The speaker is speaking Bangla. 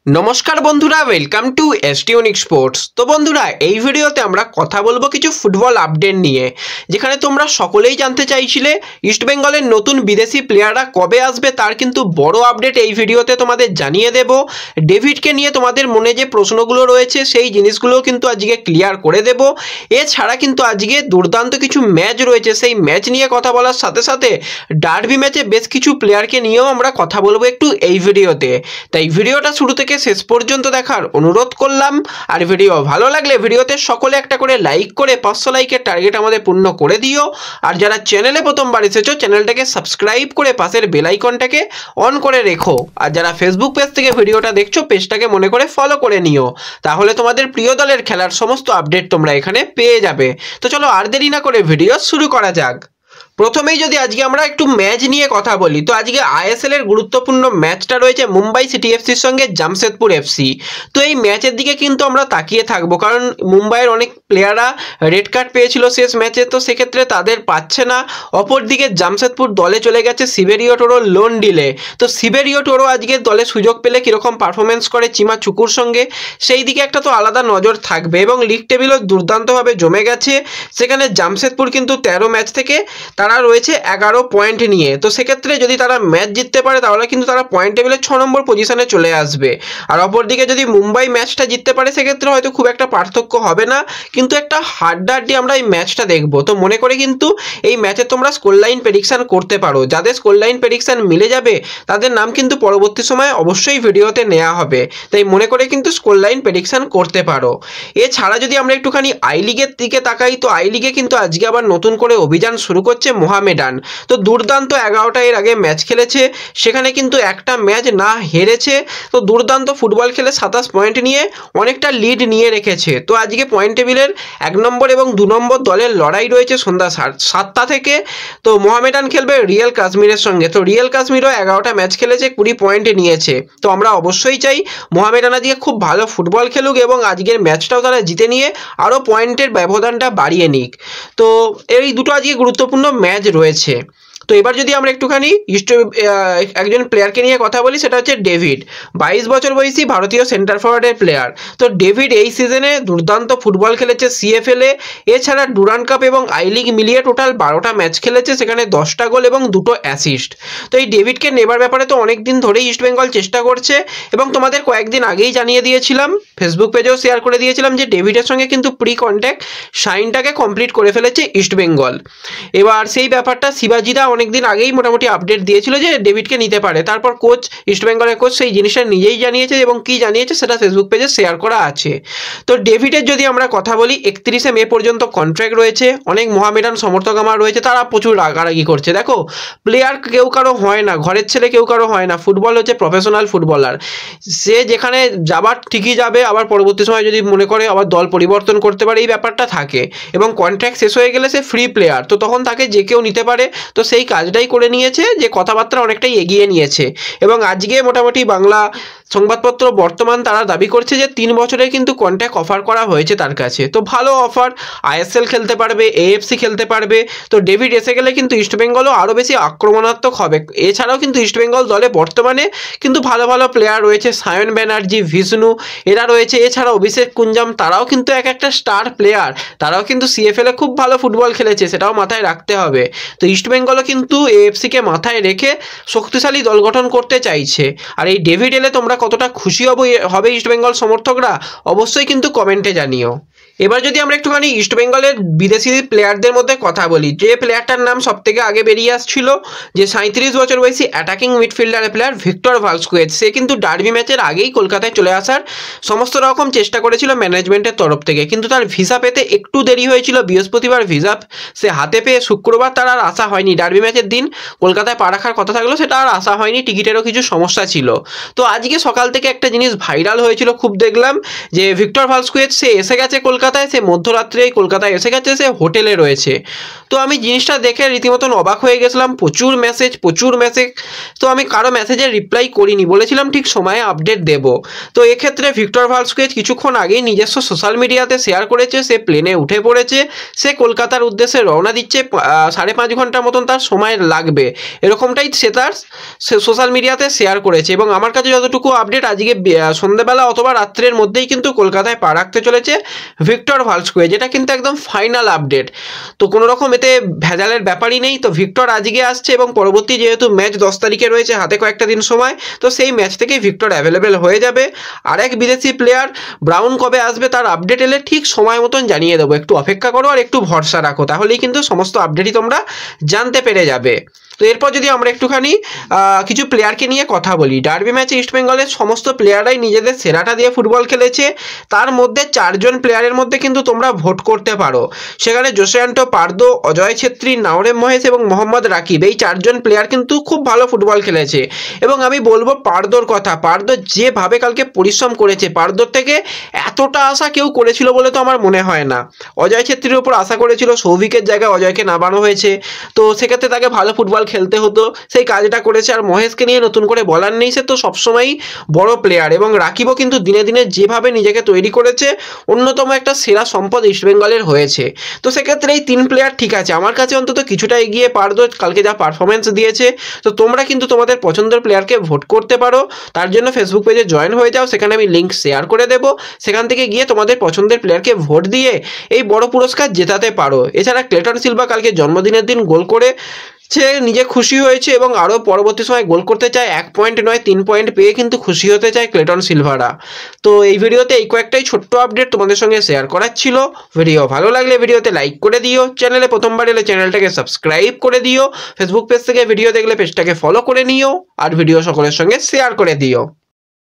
নমস্কার বন্ধুরা, welcome to ST unique sports. তো বন্ধুরা, এই ভিডিওতে আমরা কথা বলবো কিছু ফুটবল আপডেট নিয়ে, যেখানে তোমরা সকলেই জানতে চাইছিলে ইস্টবেঙ্গলের নতুন বিদেশি প্লেয়াররা কবে আসবে, তার কিন্তু বড় আপডেট এই ভিডিওতে তোমাদের জানিয়ে দেব। ডেভিডকে নিয়ে তোমাদের মনে যে প্রশ্নগুলো রয়েছে সেই জিনিসগুলোও কিন্তু আজকে ক্লিয়ার করে দেব। এছাড়া কিন্তু আজকে দুর্দান্ত কিছু ম্যাচ রয়েছে, সেই ম্যাচ নিয়ে কথা বলার সাথে সাথে ডার্বি ম্যাচে বেশ কিছু প্লেয়ারকে নিয়েও আমরা কথা বলবো একটু এই ভিডিওতে। তাই ভিডিওটা শুরু থেকে শেষ পর্যন্ত দেখার অনুরোধ করলাম। আর ভিডিও ভালো লাগলে ভিডিওতে সকলে একটা করে লাইক করে 500 লাইকের টার্গেট আমাদের পূর্ণ করে দিও। আর যারা চ্যানেলে প্রথমবার এসেছো, চ্যানেলটাকে সাবস্ক্রাইব করে পাশের বেল আইকনটাকে অন করে রেখো। আর যারা ফেসবুক পেজ থেকে ভিডিওটা দেখছো, পেজটাকে মনে করে ফলো করে নিও, তাহলে তোমাদের প্রিয় দলের খেলার সমস্ত আপডেট তোমরা এখানে পেয়ে যাবে। তো চলো আর দেরি না করে ভিডিও শুরু করা যাক। প্রথমেই যদি আজকে আমরা একটু ম্যাচ নিয়ে কথা বলি, তো আজকে আইএসএল এর গুরুত্বপূর্ণ ম্যাচটা রয়েছে মুম্বাই সিটি এফসির সঙ্গে জামশেদপুর এফসি। তো এই ম্যাচের দিকে কিন্তু আমরা তাকিয়ে থাকবো, কারণ মুম্বাইয়ের অনেক প্লেয়াররা রেড কার্ড পেয়েছিল শেষ ম্যাচে, তো সেক্ষেত্রে তাদের পাচ্ছে না। অপরদিকে জামশেদপুর দলে চলে গেছে সিবেরিও টোরো লোন ডিলে। তো সিবেরিও টোরো আজকে দলে সুযোগ পেলে কীরকম পারফরমেন্স করে চিমা চুকুর সঙ্গে, সেই দিকে একটা তো আলাদা নজর থাকবে। এবং লিগ টেবিলও দুর্দান্তভাবে জমে গেছে, সেখানে জামশেদপুর কিন্তু 13 ম্যাচ থেকে তারা রয়েছে 11 পয়েন্ট নিয়ে। তো সেক্ষেত্রে যদি তারা ম্যাচ জিততে পারে, তাহলে কিন্তু তারা পয়েন্ট টেবিলে 6 নম্বর পজিশনে চলে আসবে। আর অপরদিকে যদি মুম্বাই ম্যাচটা জিততে পারে, সেক্ষেত্রে হয়তো খুব একটা পার্থক্য হবে না, কিন্তু একটা হাড্ডাহাড্ডি আমরা এই ম্যাচটা দেখবো। তো মনে করে কিন্তু এই ম্যাচে তোমরা স্কোর লাইন প্রেডিকশন করতে পারো। যাদের স্কোর লাইন প্রেডিকশন মিলে যাবে, তাদের নাম কিন্তু পরবর্তী সময়ে অবশ্যই ভিডিওতে নেওয়া হবে। তাই মনে করে কিন্তু স্কোর লাইন প্রেডিকশন করতে পারো। এছাড়া যদি আমরা একটুখানি আই লিগের দিকে তাকাই, তো আই লিগে কিন্তু আজকে আবার নতুন করে অভিযান শুরু করছে মোহামেডান। তো দুর্দান্ত 11টা এর আগে ম্যাচ খেলেছে, সেখানে কিন্তু একটা ম্যাচ না হেরেছে। তো দুর্দান্ত ফুটবল খেলে 27 পয়েন্ট নিয়ে অনেকটা লিড নিয়ে রেখেছে। তো আজকে পয়েন্ট টেবিলের 1 নম্বর এবং 2 নম্বর দলের লড়াই রয়েছে সন্ধ্যা 7টা থেকে। তো মোহামেডান খেলবে রিয়েল কাশ্মীরের সঙ্গে। তো রিয়েল কাশ্মীরও 11টা ম্যাচ খেলেছে, 20 পয়েন্ট নিয়েছে। তো আমরা অবশ্যই চাই মোহামেডান আজকে খুব ভালো ফুটবল খেলুক এবং আজকের ম্যাচটাও তারা জিতে নিয়ে আরও পয়েন্টের ব্যবধানটা বাড়িয়ে নিক। তো এই দুটো আজকে গুরুত্বপূর্ণ ম্যাচ রয়েছে। তো এবার যদি আমরা একটুখানি একজন প্লেয়ারকে নিয়ে কথা বলি, সেটা হচ্ছে ডেভিড। 22 বছর বয়সী ভারতীয় সেন্টার ফরওয়ার্ডের প্লেয়ার। তো ডেভিড এই সিজনে দুর্দান্ত ফুটবল খেলেছে সিএফএলে। এছাড়া ডুরান্ড কাপ এবং আই লিগ মিলিয়ে টোটাল 12টা ম্যাচ খেলেছে, সেখানে 10টা গোল এবং 2টো অ্যাসিস্ট। তো এই ডেভিডকে নেবার ব্যাপারে তো অনেক দিন ধরেই ইস্টবেঙ্গল চেষ্টা করছে, এবং তোমাদের কয়েকদিন আগেই জানিয়ে দিয়েছিলাম, ফেসবুক পেজেও শেয়ার করে দিয়েছিলাম যে ডেভিডের সঙ্গে কিন্তু প্রি কন্ট্যাক্ট সাইনটাকে কমপ্লিট করে ফেলেছে ইস্টবেঙ্গল। এবার সেই ব্যাপারটা শিবাজিদা অনেকদিন আগেই মোটামুটি আপডেট দিয়েছিল যে ডেভিডকে নিতে পারে। তারপর কোচ, ইস্টবেঙ্গলের কোচ সেই জিনিসটা নিজেই জানিয়েছে, এবং কি জানিয়েছে সেটা ফেসবুক পেজে শেয়ার করা আছে। তো ডেভিডের যদি আমরা কথা বলি, 31শে মে পর্যন্ত কন্ট্রাক্ট রয়েছে। অনেক মোহামেডান সমর্থক আমার রয়েছে, তারা প্রচুর রাগারাগি করছে। দেখো, প্লেয়ার কেউ কারো হয় না, ঘরের ছেলে কেউ কারো হয় না। ফুটবল হচ্ছে প্রফেশনাল ফুটবলার, সে যেখানে যাবার ঠিকই যাবে, আবার পরবর্তী সময় যদি মনে করে আবার দল পরিবর্তন করতে পারে, এই ব্যাপারটা থাকে। এবং কন্ট্রাক্ট শেষ হয়ে গেলে সে ফ্রি প্লেয়ার, তো তখন তাকে যে কেউ নিতে পারে। তো সেই কাজটাই করে নিয়েছে, যে কথাবার্তা অনেকটাই এগিয়ে নিয়েছে। এবং আজকে মোটামুটি বাংলা সংবাদপত্র বর্তমান তারা দাবি করছে যে 3 বছরের কিন্তু কন্ট্রাক্ট অফার করা হয়েছে তার কাছে। তো ভালো অফার, আইএসএল খেলতে পারবে, এএফসি খেলতে পারবে। তো ডেভিড এসে গেলে কিন্তু ইস্টবেঙ্গলও আরও বেশি আক্রমণাত্মক হবে। এছাড়াও কিন্তু ইস্টবেঙ্গল দলে বর্তমানে কিন্তু ভালো ভালো প্লেয়ার রয়েছে, সায়ন ব্যানার্জি, বিষ্ণু, এরা রয়েছে। এছাড়া অভিষেক কুঞ্জাম, তারাও কিন্তু একটা স্টার প্লেয়ার, তারাও কিন্তু সিএফএলে খুব ভালো ফুটবল খেলেছে, সেটাও মাথায় রাখতে হবে। তো ইস্টবেঙ্গলও কিন্তু এএফসিকে মাথায় রেখে শক্তিশালী দল গঠন করতে চাইছে। আর এই ডেভিড এলে তোমরা কতটা খুশি হবে ইস্টবেঙ্গল সমর্থকরা, অবশ্যই কিন্তু কমেন্টে জানিও। এবার যদি আমরা একটুখানি ইস্টবেঙ্গলের বিদেশি প্লেয়ারদের মধ্যে কথা বলি, যে প্লেয়ারটার নাম সব থেকে আগে বেরিয়ে আসছিল, যে 37 বছর বয়সী অ্যাটাকিং মিডফিল্ডারের প্লেয়ার ভিক্টর ভালস্কুয়েজ। সে কিন্তু ডার্বি ম্যাচের আগেই কলকাতায় চলে আসার সমস্ত রকম চেষ্টা করেছিল ম্যানেজমেন্টের তরফ থেকে, কিন্তু তার ভিসা পেতে একটু দেরি হয়েছিল। বৃহস্পতিবার ভিসা সে হাতে পেয়ে শুক্রবার তার আর আসা হয়নি। ডার্বি ম্যাচের দিন কলকাতায় পা রাখার কথা থাকলেও সেটা আর আসা হয়নি, টিকিটেরও কিছু সমস্যা ছিল। তো আজকে সকাল থেকে একটা জিনিস ভাইরাল হয়েছিল, খুব দেখলাম, যে ভিক্টর ভালস্কুয়েজ সে এসে গেছে কলকাতা, কলকাতায়, সে মধ্যরাত্রেই কলকাতায় এসে গেছে, সে হোটেলে রয়েছে। তো আমি জিনিসটা দেখে রীতিমতন অবাক হয়ে গেছিলাম, প্রচুর মেসেজ। তো আমি কারো মেসেজের রিপ্লাই করিনি, বলেছিলাম ঠিক সময়ে আপডেট দেব। তো এক্ষেত্রে ভিক্টর ভালস্কুয়েজ কিছুক্ষণ আগেই নিজস্ব সোশ্যাল মিডিয়াতে শেয়ার করেছে সে প্লেনে উঠে পড়েছে, সে কলকাতার উদ্দেশ্যে রওনা দিচ্ছে। 5.5 ঘন্টার মতন তার সময় লাগবে, এরকমটাই সে তার সোশ্যাল মিডিয়াতে শেয়ার করেছে। এবং আমার কাছে যতটুকু আপডেট, আজকে সন্ধ্যেবেলা অথবা রাত্রের মধ্যেই কিন্তু কলকাতায় পা রাখতে চলেছে ভিক্টর ভালস্কুয়েজ, যেটা কিন্তু একদম ফাইনাল আপডেট। তো কোনো রকম এতে ভেজালের ব্যাপারই নেই। তো ভিক্টর আজকে আসছে এবং পরবর্তী যেহেতু ম্যাচ 10 তারিখে রয়েছে, হাতে কয়েকটা দিন সময়, তো সেই ম্যাচ থেকেই ভিক্টর অ্যাভেলেবেল হয়ে যাবে। আর এক বিদেশি প্লেয়ার ব্রাউন কবে আসবে তার আপডেট এলে ঠিক সময় মতন জানিয়ে দেবো। একটু অপেক্ষা করো আর একটু ভরসা রাখো, তাহলেই কিন্তু সমস্ত আপডেটই তোমরা জানতে পেরে যাবে। তো এরপর যদি আমরা একটুখানি কিছু প্লেয়ারকে নিয়ে কথা বলি, ডার্বি ম্যাচে ইস্টবেঙ্গলের সমস্ত প্লেয়াররাই নিজেদের সেরাটা দিয়ে ফুটবল খেলেছে। তার মধ্যে 4 জন প্লেয়ারের মধ্যে কিন্তু তোমরা ভোট করতে পারো। সেখানে জোসে অ্যান্টো পার্দো, অজয় ছেত্রী, নাওরেম মহেশ এবং মোহাম্মদ রাকিব, এই 4 জন প্লেয়ার কিন্তু খুব ভালো ফুটবল খেলেছে। এবং আমি বলবো পার্দোর কথা, পার্দো যেভাবে কালকে পরিশ্রম করেছে, পার্দোর থেকে এতটা আশা কেউ করেছিল বলে তো আমার মনে হয় না। অজয় ছেত্রীর উপর আশা করেছিল, সৌভিকের জায়গায় অজয়কে নামানো হয়েছে, তো সেক্ষেত্রে তাকে ভালো ফুটবল খেলতে হতো, সেই কাজটা করেছে। আর মহেশকে নিয়ে নতুন করে বলার নেই, সে তো সবসময়ই বড় প্লেয়ার। এবং রাকিবও কিন্তু দিনে দিনে যেভাবে নিজেকে তৈরি করেছে, অন্যতম একটা সেরা সম্পদ ইস্টবেঙ্গলের হয়েছে। তো সেক্ষেত্রে এই 3 প্লেয়ার ঠিক আছে, আমার কাছে অন্তত কিছুটা এগিয়ে পার্দো কালকে যা পারফরমেন্স দিয়েছে। তো তোমরা কিন্তু তোমাদের পছন্দের প্লেয়ারকে ভোট করতে পারো, তার জন্য ফেসবুক পেজে জয়েন হয়ে যাও, সেখানে আমি লিঙ্ক শেয়ার করে দেবো। সেখান থেকে গিয়ে তোমাদের পছন্দের প্লেয়ারকে ভোট দিয়ে এই বড় পুরস্কার জেতাতে পারো। এছাড়া ক্লেটন সিলভা কালকে জন্মদিনের দিন গোল করে সে নিজে খুশি হয়েছে এবং আরও পরবর্তী সময় গোল করতে চায়, 1 পয়েন্ট নয় 3 পয়েন্ট পেয়ে কিন্তু খুশি হতে চায় ক্লেটন সিলভারা। তো এই ভিডিওতে এই কয়েকটাই ছোট্ট আপডেট তোমাদের সঙ্গে শেয়ার করার ছিল। ভিডিও ভালো লাগলে ভিডিওতে লাইক করে দিও, চ্যানেলে প্রথমবার এলে চ্যানেলটাকে সাবস্ক্রাইব করে দিও, ফেসবুক পেজ থেকে ভিডিও দেখলে পেজটাকে ফলো করে নিও, আর ভিডিও সকলের সঙ্গে শেয়ার করে দিও।